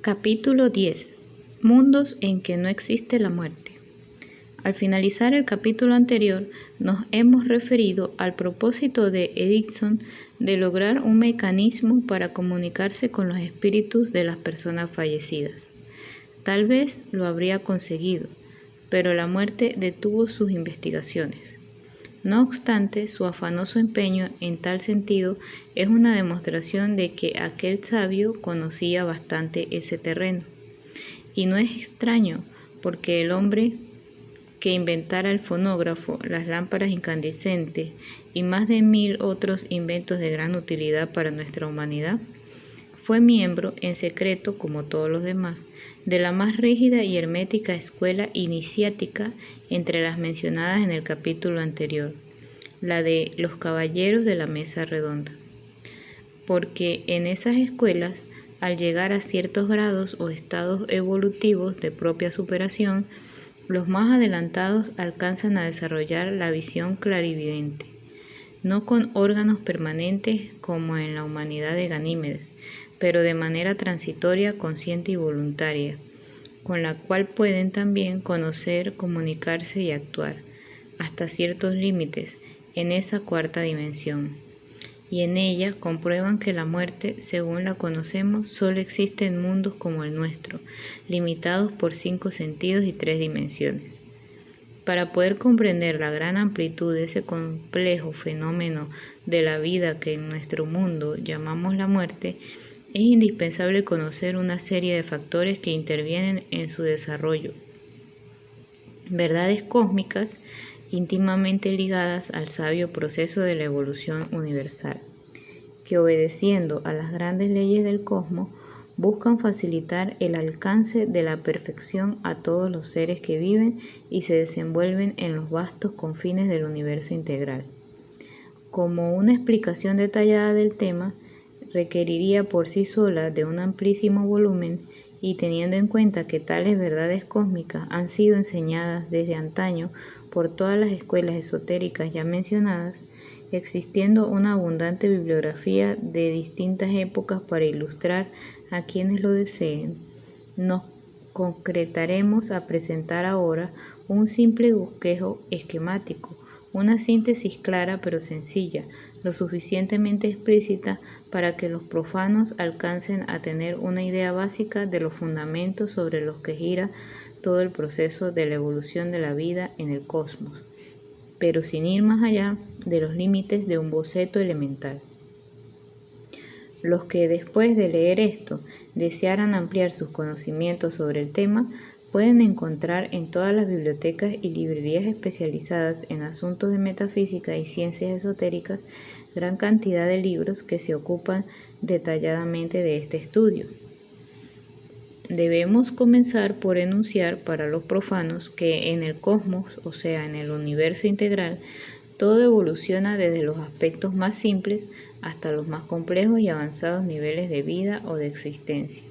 Capítulo 10. Mundos en que no existe la muerte. Al finalizar el capítulo anterior, nos hemos referido al propósito de Erickson de lograr un mecanismo para comunicarse con los espíritus de las personas fallecidas. Tal vez lo habría conseguido, pero la muerte detuvo sus investigaciones. No obstante, su afanoso empeño en tal sentido es una demostración de que aquel sabio conocía bastante ese terreno. Y no es extraño, porque el hombre que inventara el fonógrafo, las lámparas incandescentes y más de 1000 otros inventos de gran utilidad para nuestra humanidad, fue miembro, en secreto como todos los demás, de la más rígida y hermética escuela iniciática entre las mencionadas en el capítulo anterior, la de los caballeros de la mesa redonda. Porque en esas escuelas, al llegar a ciertos grados o estados evolutivos de propia superación, los más adelantados alcanzan a desarrollar la visión clarividente, no con órganos permanentes como en la humanidad de Ganímedes, pero de manera transitoria, consciente y voluntaria, con la cual pueden también conocer, comunicarse y actuar, hasta ciertos límites, en esa cuarta dimensión. Y en ella comprueban que la muerte, según la conocemos, solo existe en mundos como el nuestro, limitados por 5 sentidos y 3 dimensiones. Para poder comprender la gran amplitud de ese complejo fenómeno de la vida que en nuestro mundo llamamos la muerte, es indispensable conocer una serie de factores que intervienen en su desarrollo. Verdades cósmicas íntimamente ligadas al sabio proceso de la evolución universal, que obedeciendo a las grandes leyes del cosmos, buscan facilitar el alcance de la perfección a todos los seres que viven y se desenvuelven en los vastos confines del universo integral. Como una explicación detallada del tema, requeriría por sí sola de un amplísimo volumen, y teniendo en cuenta que tales verdades cósmicas han sido enseñadas desde antaño por todas las escuelas esotéricas ya mencionadas, existiendo una abundante bibliografía de distintas épocas para ilustrar a quienes lo deseen, nos concretaremos a presentar ahora un simple bosquejo esquemático, una síntesis clara pero sencilla, lo suficientemente explícita para que los profanos alcancen a tener una idea básica de los fundamentos sobre los que gira todo el proceso de la evolución de la vida en el cosmos, pero sin ir más allá de los límites de un boceto elemental. Los que después de leer esto desearan ampliar sus conocimientos sobre el tema, pueden encontrar en todas las bibliotecas y librerías especializadas en asuntos de metafísica y ciencias esotéricas gran cantidad de libros que se ocupan detalladamente de este estudio. Debemos comenzar por enunciar para los profanos que en el cosmos, o sea, en el universo integral, todo evoluciona desde los aspectos más simples hasta los más complejos y avanzados niveles de vida o de existencia.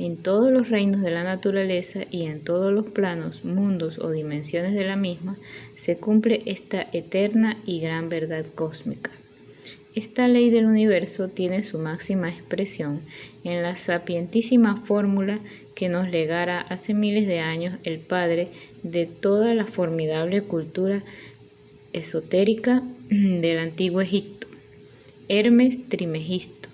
En todos los reinos de la naturaleza y en todos los planos, mundos o dimensiones de la misma, se cumple esta eterna y gran verdad cósmica. Esta ley del universo tiene su máxima expresión en la sapientísima fórmula que nos legara hace miles de años el padre de toda la formidable cultura esotérica del antiguo Egipto, Hermes Trismegisto,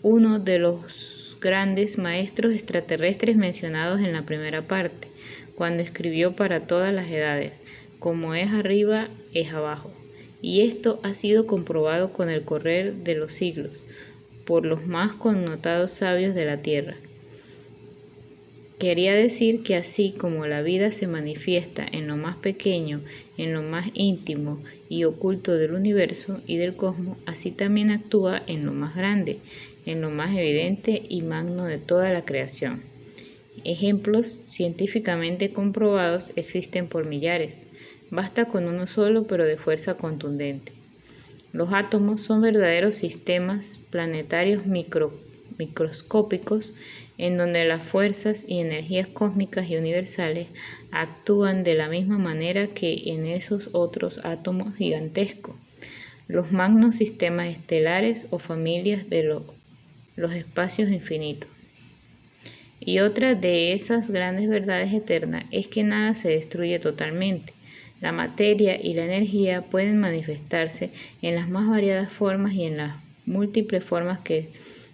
uno de los grandes maestros extraterrestres mencionados en la primera parte, cuando escribió para todas las edades, como es arriba, es abajo. Y esto ha sido comprobado con el correr de los siglos, por los más connotados sabios de la tierra. Quería decir que así como la vida se manifiesta en lo más pequeño, en lo más íntimo y oculto del universo y del cosmos, así también actúa en lo más grande, en lo más evidente y magno de toda la creación. Ejemplos científicamente comprobados existen por millares. Basta con uno solo, pero de fuerza contundente. Los átomos son verdaderos sistemas planetarios microscópicos en donde las fuerzas y energías cósmicas y universales actúan de la misma manera que en esos otros átomos gigantescos, los magnos sistemas estelares o familias de los espacios infinitos. Y otra de esas grandes verdades eternas es que nada se destruye totalmente. La materia y la energía pueden manifestarse en las más variadas formas y en las múltiples formas que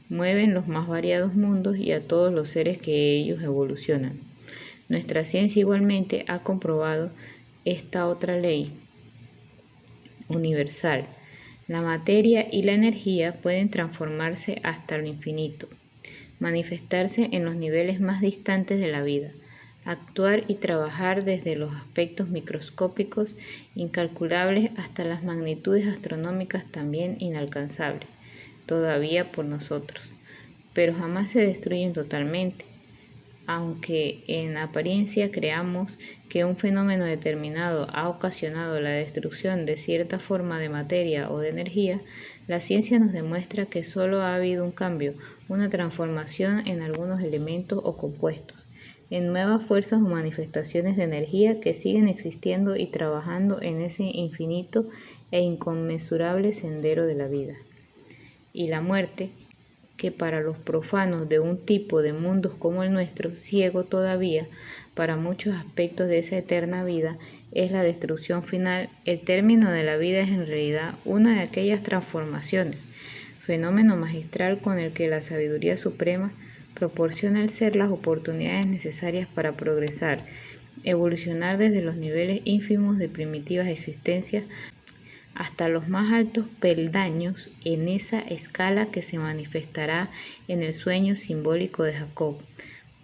mueven los más variados mundos y a todos los seres que ellos evolucionan. Nuestra ciencia igualmente ha comprobado esta otra ley universal. La materia y la energía pueden transformarse hasta lo infinito, manifestarse en los niveles más distantes de la vida, actuar y trabajar desde los aspectos microscópicos incalculables hasta las magnitudes astronómicas también inalcanzables, todavía por nosotros, pero jamás se destruyen totalmente. Aunque en apariencia creamos que un fenómeno determinado ha ocasionado la destrucción de cierta forma de materia o de energía, la ciencia nos demuestra que solo ha habido un cambio, una transformación en algunos elementos o compuestos, en nuevas fuerzas o manifestaciones de energía que siguen existiendo y trabajando en ese infinito e inconmensurable sendero de la vida. Y la muerte, que para los profanos de un tipo de mundos como el nuestro, ciego todavía para muchos aspectos de esa eterna vida, es la destrucción final. El término de la vida es en realidad una de aquellas transformaciones, fenómeno magistral con el que la sabiduría suprema proporciona al ser las oportunidades necesarias para progresar, evolucionar desde los niveles ínfimos de primitivas existencias hasta los más altos peldaños en esa escala que se manifestará en el sueño simbólico de Jacob,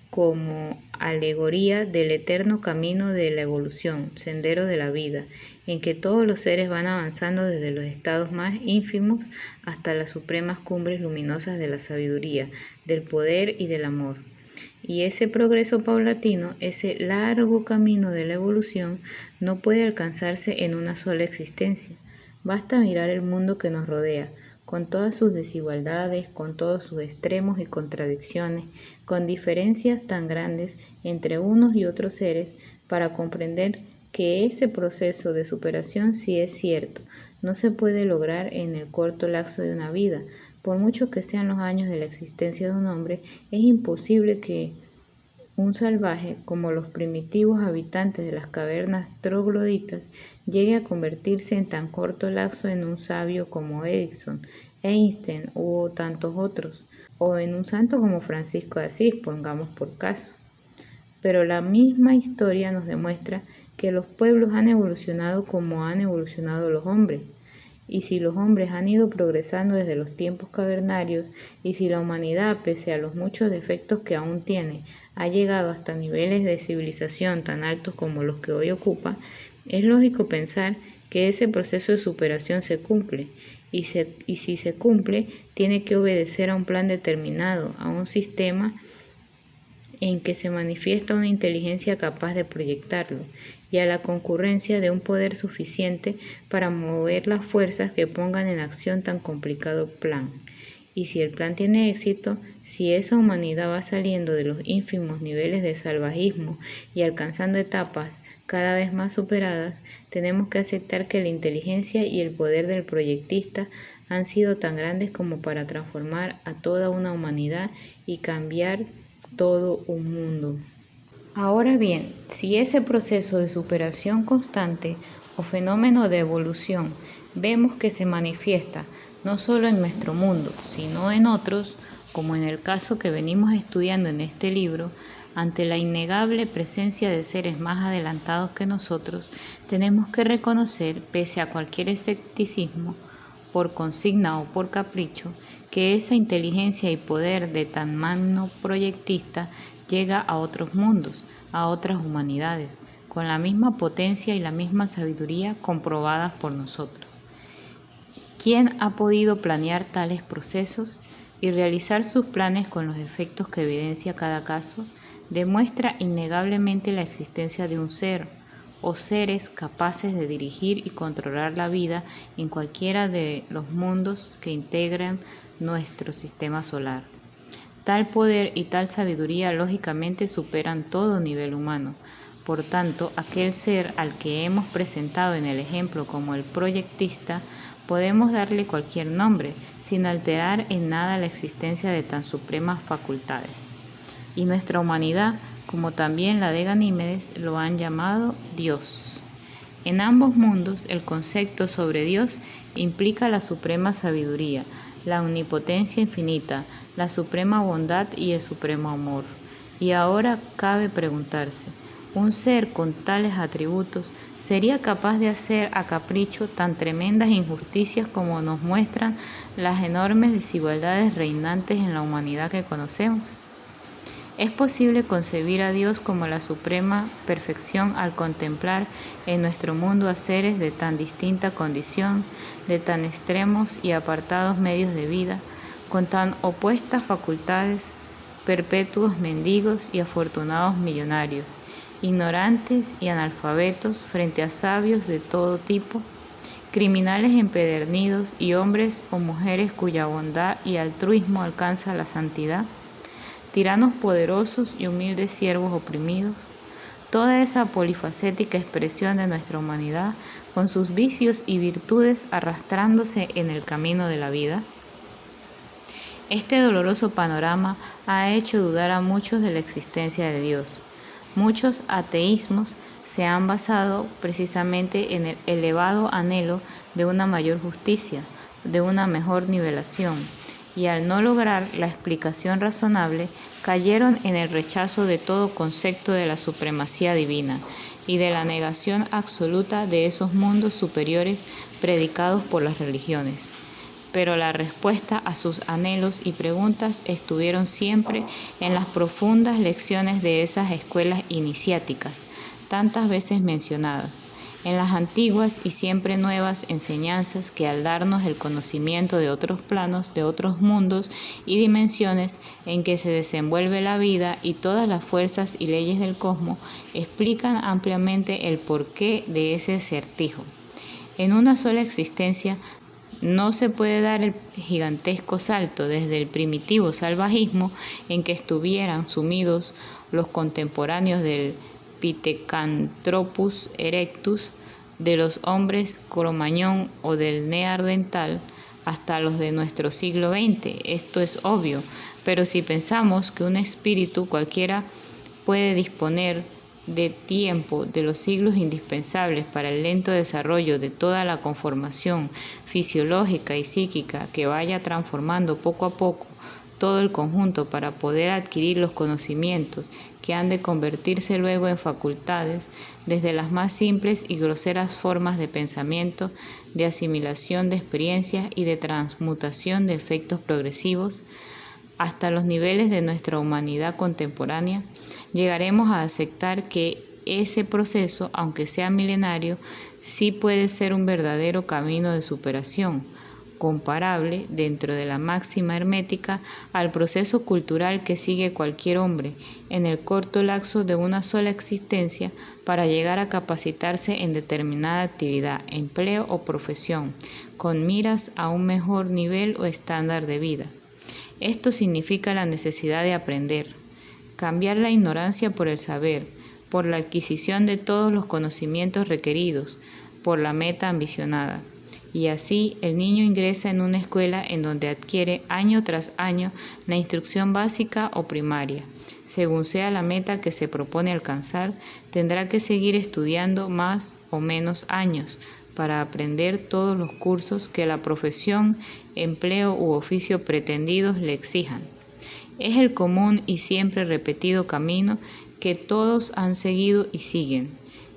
como alegoría del eterno camino de la evolución, sendero de la vida, en que todos los seres van avanzando desde los estados más ínfimos hasta las supremas cumbres luminosas de la sabiduría, del poder y del amor. Y ese progreso paulatino, ese largo camino de la evolución, no puede alcanzarse en una sola existencia. Basta mirar el mundo que nos rodea, con todas sus desigualdades, con todos sus extremos y contradicciones, con diferencias tan grandes entre unos y otros seres, para comprender que ese proceso de superación sí es cierto, no se puede lograr en el corto lapso de una vida. Por mucho que sean los años de la existencia de un hombre, es imposible que un salvaje, como los primitivos habitantes de las cavernas trogloditas, llegue a convertirse en tan corto lapso en un sabio como Edison, Einstein u tantos otros, o en un santo como Francisco de Asís, pongamos por caso. Pero la misma historia nos demuestra que los pueblos han evolucionado como han evolucionado los hombres. Y si los hombres han ido progresando desde los tiempos cavernarios, y si la humanidad, pese a los muchos defectos que aún tiene, ha llegado hasta niveles de civilización tan altos como los que hoy ocupa, es lógico pensar que ese proceso de superación se cumple, y si se cumple, tiene que obedecer a un plan determinado, a un sistema en que se manifiesta una inteligencia capaz de proyectarlo, y a la concurrencia de un poder suficiente para mover las fuerzas que pongan en acción tan complicado plan. Y si el plan tiene éxito, si esa humanidad va saliendo de los ínfimos niveles de salvajismo y alcanzando etapas cada vez más superadas, tenemos que aceptar que la inteligencia y el poder del proyectista han sido tan grandes como para transformar a toda una humanidad y cambiar todo un mundo. Ahora bien, si ese proceso de superación constante o fenómeno de evolución vemos que se manifiesta no solo en nuestro mundo, sino en otros, como en el caso que venimos estudiando en este libro, ante la innegable presencia de seres más adelantados que nosotros, tenemos que reconocer, pese a cualquier escepticismo, por consigna o por capricho, que esa inteligencia y poder de tan magno proyectista llega a otros mundos, a otras humanidades, con la misma potencia y la misma sabiduría comprobadas por nosotros. ¿Quién ha podido planear tales procesos y realizar sus planes con los efectos que evidencia cada caso? Demuestra innegablemente la existencia de un ser o seres capaces de dirigir y controlar la vida en cualquiera de los mundos que integran nuestro sistema solar. Tal poder y tal sabiduría lógicamente superan todo nivel humano. Por tanto, aquel ser al que hemos presentado en el ejemplo como el proyectista, podemos darle cualquier nombre, sin alterar en nada la existencia de tan supremas facultades. y nuestra humanidad, como también la de Ganímedes, lo han llamado Dios. En ambos mundos, el concepto sobre Dios implica la suprema sabiduría, la omnipotencia infinita, la suprema bondad y el supremo amor. Y ahora cabe preguntarse, ¿un ser con tales atributos sería capaz de hacer a capricho tan tremendas injusticias como nos muestran las enormes desigualdades reinantes en la humanidad que conocemos? ¿Es posible concebir a Dios como la suprema perfección al contemplar en nuestro mundo a seres de tan distinta condición, de tan extremos y apartados medios de vida, con tan opuestas facultades, perpetuos mendigos y afortunados millonarios, ignorantes y analfabetos frente a sabios de todo tipo, criminales empedernidos y hombres o mujeres cuya bondad y altruismo alcanza la santidad, tiranos poderosos y humildes siervos oprimidos? Toda esa polifacética expresión de nuestra humanidad, con sus vicios y virtudes arrastrándose en el camino de la vida. Este doloroso panorama ha hecho dudar a muchos de la existencia de Dios. Muchos ateísmos se han basado precisamente en el elevado anhelo de una mayor justicia, de una mejor nivelación, y al no lograr la explicación razonable, cayeron en el rechazo de todo concepto de la supremacía divina y de la negación absoluta de esos mundos superiores predicados por las religiones. Pero la respuesta a sus anhelos y preguntas estuvieron siempre en las profundas lecciones de esas escuelas iniciáticas, tantas veces mencionadas, en las antiguas y siempre nuevas enseñanzas que al darnos el conocimiento de otros planos, de otros mundos y dimensiones en que se desenvuelve la vida y todas las fuerzas y leyes del cosmos, explican ampliamente el porqué de ese certijo. En una sola existencia no se puede dar el gigantesco salto desde el primitivo salvajismo en que estuvieran sumidos los contemporáneos del Pithecanthropus erectus, de los hombres Cro-Magnon o del Neandertal, hasta los de nuestro siglo XX. Esto es obvio, pero si pensamos que un espíritu cualquiera puede disponer de tiempo de los siglos indispensables para el lento desarrollo de toda la conformación fisiológica y psíquica que vaya transformando poco a poco todo el conjunto para poder adquirir los conocimientos que han de convertirse luego en facultades, desde las más simples y groseras formas de pensamiento, de asimilación de experiencias y de transmutación de efectos progresivos, hasta los niveles de nuestra humanidad contemporánea, llegaremos a aceptar que ese proceso, aunque sea milenario, sí puede ser un verdadero camino de superación, comparable, dentro de la máxima hermética, al proceso cultural que sigue cualquier hombre en el corto lapso de una sola existencia para llegar a capacitarse en determinada actividad, empleo o profesión, con miras a un mejor nivel o estándar de vida. Esto significa la necesidad de aprender, cambiar la ignorancia por el saber, por la adquisición de todos los conocimientos requeridos, por la meta ambicionada. Y así el niño ingresa en una escuela en donde adquiere año tras año la instrucción básica o primaria. Según sea la meta que se propone alcanzar, tendrá que seguir estudiando más o menos años para aprender todos los cursos que la profesión, empleo u oficio pretendidos le exijan. Es el común y siempre repetido camino que todos han seguido y siguen.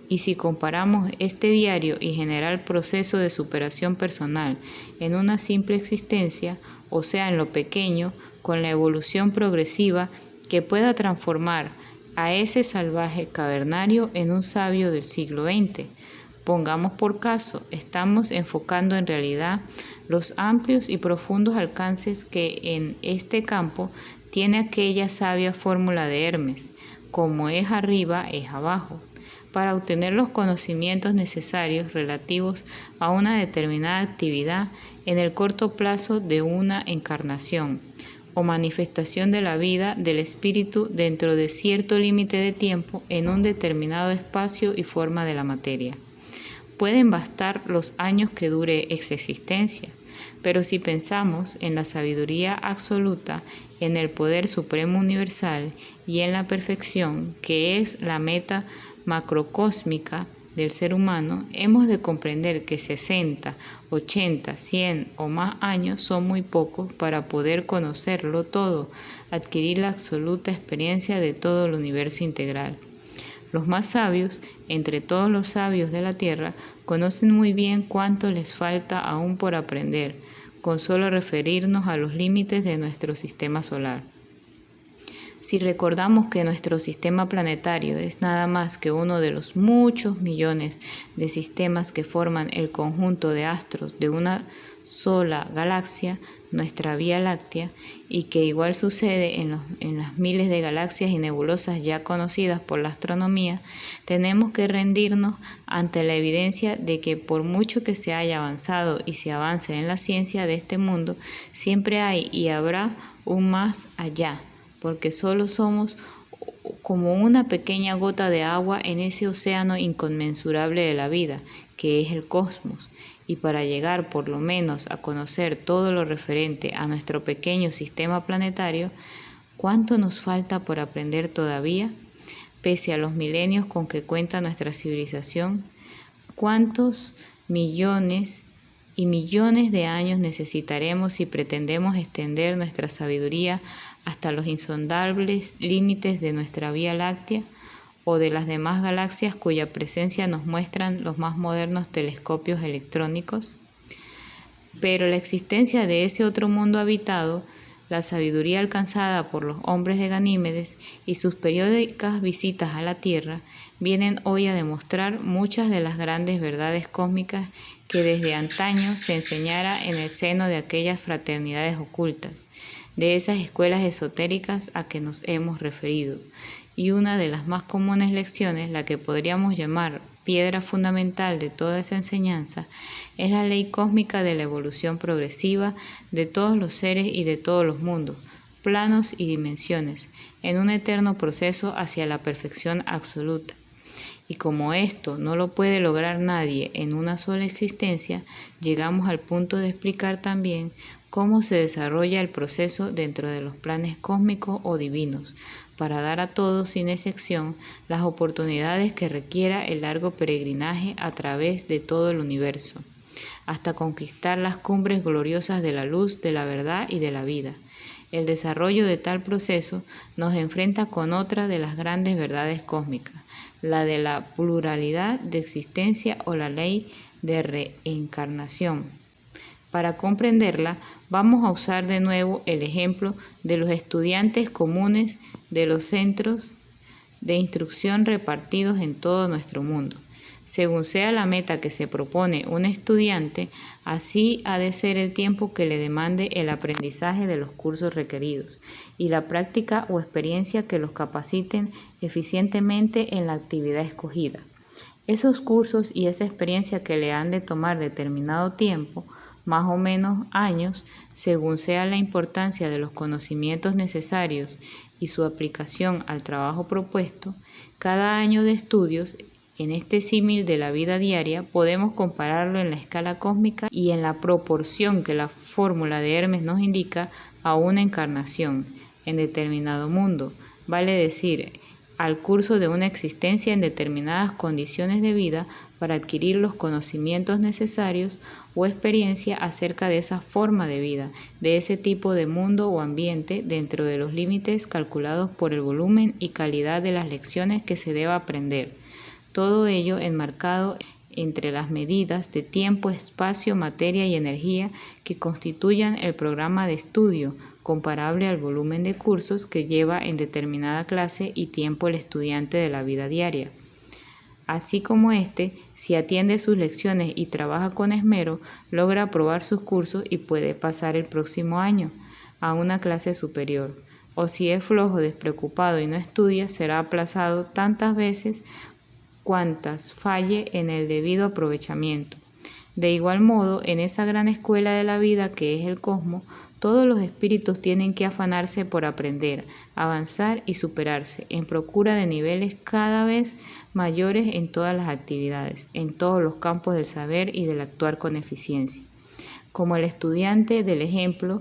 Y si comparamos este diario y general proceso de superación personal en una simple existencia, o sea, en lo pequeño, con la evolución progresiva que pueda transformar a ese salvaje cavernario en un sabio del siglo XX, pongamos por caso, estamos enfocando en realidad los amplios y profundos alcances que en este campo tiene aquella sabia fórmula de Hermes: como es arriba, es abajo, para obtener los conocimientos necesarios relativos a una determinada actividad en el corto plazo de una encarnación o manifestación de la vida del espíritu dentro de cierto límite de tiempo en un determinado espacio y forma de la materia. Pueden bastar los años que dure esa existencia, Pero si pensamos en la sabiduría absoluta, en el poder supremo universal y en la perfección, que es la meta macrocósmica del ser humano, hemos de comprender que 60, 80, 100 o más años son muy pocos para poder conocerlo todo, adquirir la absoluta experiencia de todo el universo integral. Los más sabios, entre todos los sabios de la tierra, conocen muy bien cuánto les falta aún por aprender, con solo referirnos a los límites de nuestro sistema solar. Si recordamos que nuestro sistema planetario es nada más que uno de los muchos millones de sistemas que forman el conjunto de astros de una sola galaxia, nuestra Vía Láctea, y que igual sucede en las miles de galaxias y nebulosas ya conocidas por la astronomía, tenemos que rendirnos ante la evidencia de que por mucho que se haya avanzado y se avance en la ciencia de este mundo, siempre hay y habrá un más allá, porque solo somos como una pequeña gota de agua en ese océano inconmensurable de la vida, que es el cosmos. Y para llegar por lo menos a conocer todo lo referente a nuestro pequeño sistema planetario, ¿cuánto nos falta por aprender todavía? Pese a los milenios con que cuenta nuestra civilización, ¿cuántos millones y millones de años necesitaremos si pretendemos extender nuestra sabiduría hasta los insondables límites de nuestra Vía Láctea o de las demás galaxias cuya presencia nos muestran los más modernos telescopios electrónicos? Pero la existencia de ese otro mundo habitado, la sabiduría alcanzada por los hombres de Ganímedes y sus periódicas visitas a la Tierra, vienen hoy a demostrar muchas de las grandes verdades cósmicas que desde antaño se enseñara en el seno de aquellas fraternidades ocultas, de esas escuelas esotéricas a que nos hemos referido. Y una de las más comunes lecciones, la que podríamos llamar piedra fundamental de toda esa enseñanza, es la ley cósmica de la evolución progresiva de todos los seres y de todos los mundos, planos y dimensiones, en un eterno proceso hacia la perfección absoluta. Y como esto no lo puede lograr nadie en una sola existencia, llegamos al punto de explicar también cómo se desarrolla el proceso dentro de los planes cósmicos o divinos, para dar a todos sin excepción las oportunidades que requiera el largo peregrinaje a través de todo el universo, hasta conquistar las cumbres gloriosas de la luz, de la verdad y de la vida. El desarrollo de tal proceso nos enfrenta con otra de las grandes verdades cósmicas, la de la pluralidad de existencia o la ley de reencarnación. Para comprenderla, vamos a usar de nuevo el ejemplo de los estudiantes comunes de los centros de instrucción repartidos en todo nuestro mundo. Según sea la meta que se propone un estudiante, así ha de ser el tiempo que le demande el aprendizaje de los cursos requeridos y la práctica o experiencia que los capaciten eficientemente en la actividad escogida. Esos cursos y esa experiencia que le han de tomar determinado tiempo, más o menos años, según sea la importancia de los conocimientos necesarios y su aplicación al trabajo propuesto, cada año de estudios, en este símil de la vida diaria, podemos compararlo en la escala cósmica y en la proporción que la fórmula de Hermes nos indica a una encarnación en determinado mundo, vale decir, al curso de una existencia en determinadas condiciones de vida para adquirir los conocimientos necesarios o experiencia acerca de esa forma de vida, de ese tipo de mundo o ambiente dentro de los límites calculados por el volumen y calidad de las lecciones que se deba aprender. Todo ello enmarcado entre las medidas de tiempo, espacio, materia y energía que constituyan el programa de estudio, comparable al volumen de cursos que lleva en determinada clase y tiempo el estudiante de la vida diaria. Así como éste, si atiende sus lecciones y trabaja con esmero, logra aprobar sus cursos y puede pasar el próximo año a una clase superior. O si es flojo, despreocupado y no estudia, será aplazado tantas veces cuantas falle en el debido aprovechamiento. De igual modo, en esa gran escuela de la vida que es el cosmos, todos los espíritus tienen que afanarse por aprender, avanzar y superarse, en procura de niveles cada vez mayores en todas las actividades, en todos los campos del saber y del actuar con eficiencia. Como el estudiante del ejemplo,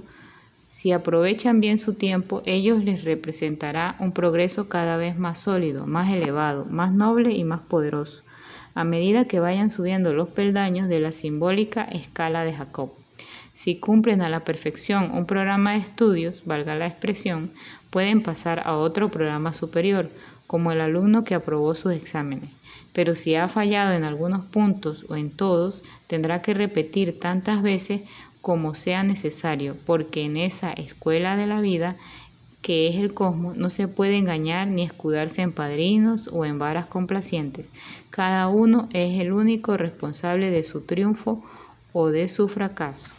si aprovechan bien su tiempo, ellos les representará un progreso cada vez más sólido, más elevado, más noble y más poderoso, a medida que vayan subiendo los peldaños de la simbólica escala de Jacob. Si cumplen a la perfección un programa de estudios, valga la expresión, pueden pasar a otro programa superior, como el alumno que aprobó sus exámenes. Pero si ha fallado en algunos puntos o en todos, tendrá que repetir tantas veces como sea necesario, porque en esa escuela de la vida que es el cosmos no se puede engañar ni escudarse en padrinos o en varas complacientes. Cada uno es el único responsable de su triunfo o de su fracaso.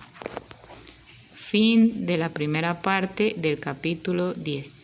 Fin de la primera parte del capítulo 10.